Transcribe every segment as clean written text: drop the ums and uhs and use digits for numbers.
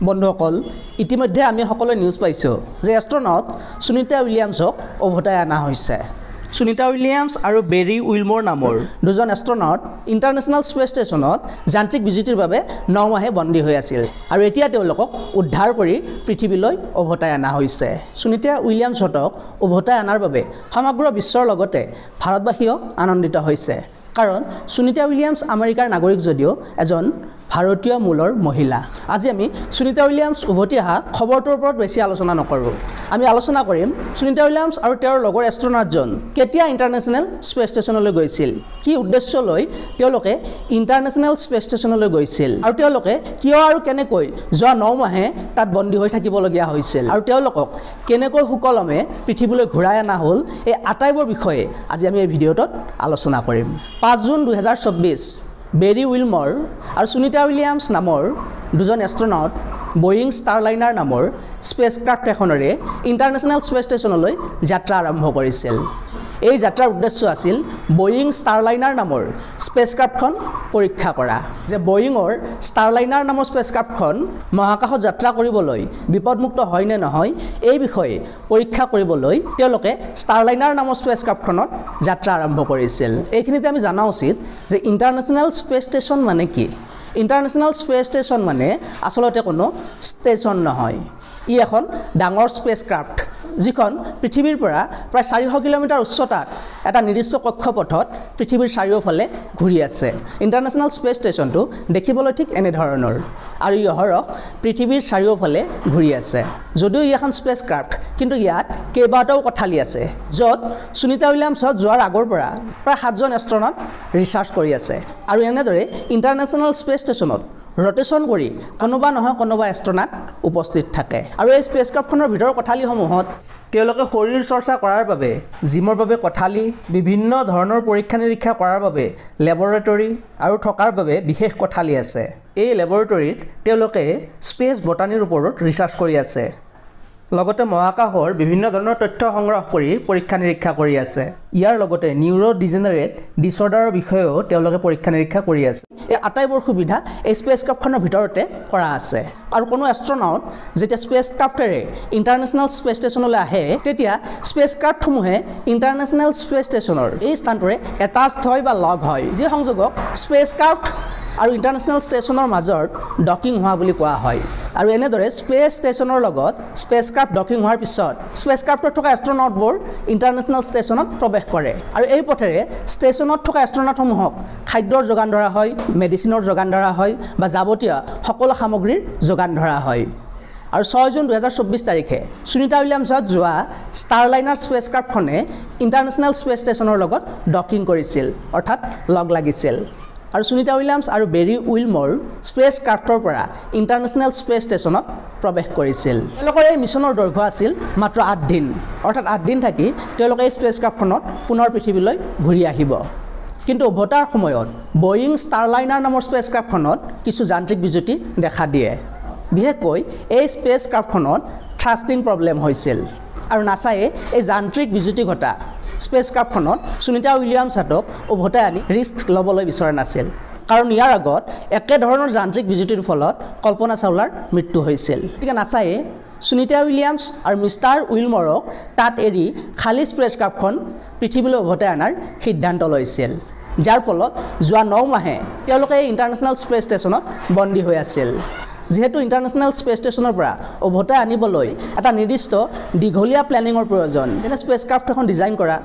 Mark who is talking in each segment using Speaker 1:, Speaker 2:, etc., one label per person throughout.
Speaker 1: বন্ধুসকল ইতিমধ্যে আমি সকলোৱে নিউজ পাইছোঁ যে এষ্ট্ৰনট সুনিতা উইলিয়ামছক উভতাই অনা হৈছে। সুনিতা উইলিয়ামছ আৰু বেৰী উইলমৰ নামৰ দুজন এষ্ট্ৰনট ইণ্টাৰনেশ্যনেল স্পেচ ষ্টেচনত যান্ত্ৰিক বিজুতিৰ বাবে 9 মাহে বন্দী হৈ আছিল আৰু এতিয়া তেওঁলোকক উদ্ধাৰ কৰি পৃথিৱীলৈ উভতাই অনা হৈছে। সুনিতা উইলিয়ামছক উভতাই অনাৰ বাবে সমগ্ৰ বিশ্বৰ লগতে ভাৰতবাসীও আনন্দিত হৈছে, কাৰণ সুনিতা উইলিয়ামছ আমেৰিকাৰ নাগৰিক যদিও এজন ভাৰতীয় মূলৰ মহিলা। আজি আমি সুনিতা উইলিয়ামছ উভতি অহা খবৰটোৰ ওপৰত বেছি আলোচনা নকৰোঁ। আমি আলোচনা কৰিম সুনিতা উইলিয়ামছ আৰু তেওঁৰ লগৰ এষ্ট্ৰনটজন কেতিয়া ইণ্টাৰনেশ্যনেল স্পেচ ষ্টেচনলৈ গৈছিল, কি উদ্দেশ্য লৈ তেওঁলোকে ইণ্টাৰনেশ্যনেল স্পেচ ষ্টেচনলৈ গৈছিল, আৰু তেওঁলোকে কিয় আৰু কেনেকৈ যোৱা 9 মাহে তাত বন্দী হৈ থাকিবলগীয়া হৈছিল, আৰু তেওঁলোকক কেনেকৈ সুকলমে পৃথিৱীলৈ ঘূৰাই অনা হ'ল, এই আটাইবোৰ বিষয়ে আজি আমি এই ভিডিঅ'টোত আলোচনা কৰিম। 5 জুন 2024 বেৰী উইলমৰ আৰু সুনিতা উইলিয়ামছ নামৰ দুজন এষ্ট্ৰনট বয়িং ষ্টাৰলাইনাৰ নামৰ স্পেচ ক্ৰাফ্ট এখনেৰে ইণ্টাৰনেশ্যনেল স্পেচ ষ্টেচনলৈ যাত্ৰা আৰম্ভ কৰিছিল। এই যাত্ৰাৰ উদ্দেশ্য আছিল বয়িং ষ্টাৰলাইনাৰ নামৰ স্পেচ ক্ৰাফ্টখন পৰীক্ষা কৰা, যে বয়িঙৰ ষ্টাৰলাইনাৰ নামৰ স্পেচ ক্ৰাফ্টখন মহাকাশত যাত্ৰা কৰিবলৈ বিপদমুক্ত হয় নে নহয় এই বিষয়ে পৰীক্ষা কৰিবলৈ তেওঁলোকে ষ্টাৰলাইনাৰ নামৰ স্পেচ ক্ৰাফ্টখনত যাত্ৰা আৰম্ভ কৰিছিল। এইখিনিতে আমি জনা উচিত যে ইণ্টাৰনেশ্যনেল স্পেচ ষ্টেচন মানে কি। ইণ্টাৰনেশ্যনেল স্পেচ ষ্টেচন মানে আচলতে কোনো ষ্টেচন নহয়, ই এখন ডাঙৰ স্পেচ ক্ৰাফ্ট যিখন পৃথিৱীৰ পৰা প্ৰায় 400 কিলোমিটাৰ উচ্চতাত এটা নিৰ্দিষ্ট কক্ষপথত পৃথিৱীৰ চাৰিওফালে ঘূৰি আছে। ইণ্টাৰনেশ্যনেল স্পেচ ষ্টেচনটো দেখিবলৈ ঠিক এনেধৰণৰ, আৰু ই অহৰহ পৃথিৱীৰ চাৰিওফালে ঘূৰি আছে। যদিও ই এখন স্পেচ ক্ৰাফ্ট, কিন্তু ইয়াত কেইবাটাও কোঠালি আছে, য'ত সুনিতা উইলিয়ামছত যোৱাৰ আগৰ পৰা প্ৰায় 7জন এষ্ট্ৰনট ৰিচাৰ্চ কৰি আছে, আৰু এনেদৰে ইণ্টাৰনেশ্যনেল স্পেচ ষ্টেচনত ৰটেশ্যন কৰি কোনোবা নহয় কোনোবা এষ্ট্ৰনট উপস্থিত থাকে। আৰু এই স্পেচ ক্ৰাফ্টখনৰ ভিতৰৰ কোঠালিসমূহত তেওঁলোকে শৰীৰ চৰ্চা কৰাৰ বাবে জিমৰ বাবে কোঠালি, বিভিন্ন ধৰণৰ পৰীক্ষা নিৰীক্ষা কৰাৰ বাবে লেবৰেটৰী আৰু থকাৰ বাবে বিশেষ কোঠালি আছে। এই লেবৰেটৰীত তেওঁলোকে স্পেচ বটানীৰ ওপৰত ৰিচাৰ্চ কৰি আছে, লগতে মহাকাশৰ বিভিন্ন ধৰণৰ তথ্য সংগ্ৰহ কৰি পৰীক্ষা নিৰীক্ষা কৰি আছে। ইয়াৰ লগতে নিউৰ' ডিজেনেৰেট ডিছঅৰ্ডাৰৰ বিষয়েও তেওঁলোকে পৰীক্ষা নিৰীক্ষা কৰি আছে। এই আটাইবোৰ সুবিধা এই স্পেচ ক্ৰাফ্টখনৰ ভিতৰতে কৰা আছে। আৰু কোনো এষ্ট্ৰনট যেতিয়া স্পেচ ক্ৰাফ্টেৰে ইণ্টাৰনেশ্যনেল স্পেচ ষ্টেচনলৈ আহে, তেতিয়া স্পেচ ক্ৰাফ্টসমূহে ইণ্টাৰনেশ্যনেল স্পেচ ষ্টেচনৰ এই স্থানটোৰে এটাচ্ড হয় বা লগ হয়, যি সংযোগক স্পেচ ক্ৰাফ্ট আৰু ইণ্টাৰনেশ্যনেল ষ্টেচনৰ মাজত ডকিং হোৱা বুলি কোৱা হয়। আৰু এনেদৰে স্পেচ ষ্টেচনৰ লগত স্পেচ ক্ৰাফ্ট ডকিং হোৱাৰ পিছত স্পেচ ক্ৰাফ্টত থকা এষ্ট্ৰনটবোৰ ইণ্টাৰনেশ্যনেল ষ্টেচনত প্ৰৱেশ কৰে, আৰু এই পথেৰে ষ্টেচনত থকা এষ্ট্ৰনটসমূহক খাদ্যৰ যোগান ধৰা হয়, মেডিচিনৰ যোগান ধৰা হয়, বা যাৱতীয় সকলো সামগ্ৰীৰ যোগান ধৰা হয়। আৰু 6 জুন 2024 তাৰিখে সুনিতা উইলিয়ামছত যোৱা ষ্টাৰলাইনাৰ স্পেচ ক্ৰাফ্টখনে ইণ্টাৰনেশ্যনেল স্পেচ ষ্টেচনৰ লগত ডকিং কৰিছিল, অৰ্থাৎ লগ লাগিছিল। আৰু সুনিতা উইলিয়ামছ আৰু বেৰী উইলমৰ স্পেচ ক্ৰাফ্টৰ পৰা ইণ্টাৰনেশ্যনেল স্পেচ ষ্টেচনত প্ৰৱেশ কৰিছিল। তেওঁলোকৰ এই মিছনৰ দৈৰ্ঘ্য আছিল মাত্ৰ 8 দিন, অৰ্থাৎ 8 দিন থাকি তেওঁলোকে এই স্পেচ ক্ৰাফ্টখনত পুনৰ পৃথিৱীলৈ ঘূৰি আহিব। কিন্তু উভতাৰ সময়ত বয়িং ষ্টাৰলাইনাৰ নামৰ স্পেচ ক্ৰাফ্টখনত কিছু যান্ত্ৰিক বিজুতি দেখা দিয়ে। বিশেষকৈ এই স্পেচ ক্ৰাফ্টখনত থ্ৰাষ্টিং প্ৰব্লেম হৈছিল, আৰু নাছায়ে এই যান্ত্ৰিক বিজুতি ঘটা স্পেচ ক্ৰাফ্টখনত সুনিতা উইলিয়ামছক উভতাই আনি ৰিস্ক ল'বলৈ বিচৰা নাছিল, কাৰণ ইয়াৰ আগত একেধৰণৰ যান্ত্ৰিক বিজুতিৰ ফলত কল্পনা চাওলাৰ মৃত্যু হৈছিল। গতিকে নাছায়ে সুনিতা উইলিয়ামছ আৰু মিষ্টাৰ উইলমৰক তাত এৰি খালী স্পেচ ক্ৰাফ্টখন পৃথিৱীলৈ উভতাই অনাৰ সিদ্ধান্ত লৈছিল, যাৰ ফলত যোৱা 9 মাহে তেওঁলোকে এই ইণ্টাৰনেশ্যনেল স্পেচ ষ্টেচনত বন্দী হৈ আছিল। যিহেতু ইণ্টাৰনেশ্যনেল স্পেচ ষ্টেচনৰ পৰা উভতাই আনিবলৈ এটা নিৰ্দিষ্ট দীঘলীয়া প্লেনিঙৰ প্ৰয়োজন, যেনে স্পেচ ক্ৰাফ্ট এখন ডিজাইন কৰা,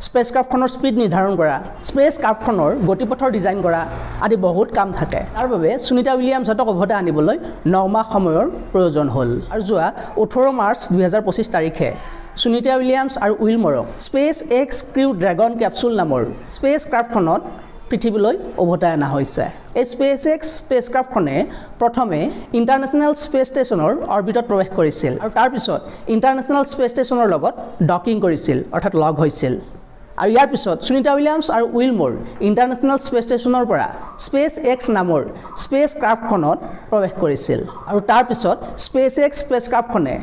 Speaker 1: স্পেচ ক্ৰাফ্টখনৰ স্পীড নিৰ্ধাৰণ কৰা, স্পেচ ক্ৰাফ্টখনৰ গতিপথৰ ডিজাইন কৰা আদি বহুত কাম থাকে। তাৰ বাবে সুনিতা উইলিয়ামছক উভতাই আনিবলৈ 9 মাহ সময়ৰ প্ৰয়োজন হ'ল। আৰু যোৱা 18 মাৰ্চ 2025 তাৰিখে সুনিতা উইলিয়ামছ আৰু উইলমৰক space X crew dragon capsule নামৰ স্পেচ ক্ৰাফ্টখনত পৃথিৱীলৈ উভতাই অনা হৈছে। এই স্পেচ এক্স স্পেচ ক্ৰাফ্টখনে প্ৰথমে ইণ্টাৰনেশ্যনেল স্পেচ ষ্টেচনৰ অৰ্বিটত প্ৰৱেশ কৰিছিল, আৰু তাৰপিছত ইণ্টাৰনেশ্যনেল স্পেচ ষ্টেচনৰ লগত ডকিং কৰিছিল, অৰ্থাৎ লগ হৈছিল। আৰু ইয়াৰ পিছত সুনিতা উইলিয়ামছ আৰু উইলমৰ ইণ্টাৰনেশ্যনেল স্পেচ ষ্টেচনৰ পৰা স্পেচ এক্স নামৰ স্পেচ ক্ৰাফ্টখনত প্ৰৱেশ কৰিছিল, আৰু তাৰপিছত স্পেচ এক্স স্পেচ ক্ৰাফ্টখনে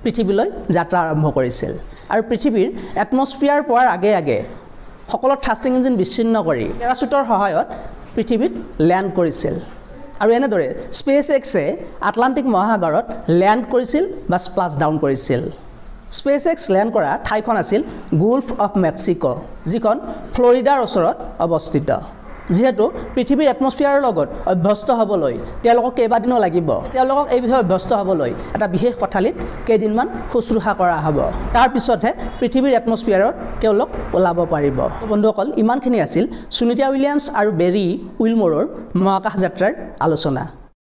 Speaker 1: পৃথিৱীলৈ যাত্ৰা আৰম্ভ কৰিছিল, আৰু পৃথিৱীৰ এটমস্ফিয়াৰ পোৱাৰ আগে আগে সকলো থ্ৰাষ্টিং ইঞ্জিন বিচ্ছিন্ন কৰি পেৰাচুটৰ সহায়ত পৃথিৱীত লেণ্ড কৰিছিল। আৰু এনেদৰে স্পেচ এক্সে আটলাণ্টিক মহাসাগৰত লেণ্ড কৰিছিল বা স্প্লাছ ডাউন কৰিছিল স্পেচ এক্স লেণ্ড কৰা ঠাইখন আছিল গল্ফ অফ মেক্সিকো যিখন ফ্লৰিডাৰ ওচৰত অৱস্থিত যেহেতু পৃথিৱীৰ এটমস্ফিয়াৰৰ লগত অভ্যস্ত হ'বলৈ তেওঁলোকক কেইবাদিনো লাগিব তেওঁলোকক এই বিষয়ে অভ্যস্ত হ'বলৈ এটা বিশেষ কোঠালিত কেইদিনমান শুশ্ৰূষা কৰা হ'ব তাৰ পিছতহে পৃথিৱীৰ এটমস্ফিয়াৰত তেওঁলোক ওলাব পাৰিব বন্ধুসকল ইমানখিনি আছিল সুনিতা উইলিয়ামছ আৰু বেৰী উইলমৰৰ মহাকাশ যাত্ৰাৰ আলোচনা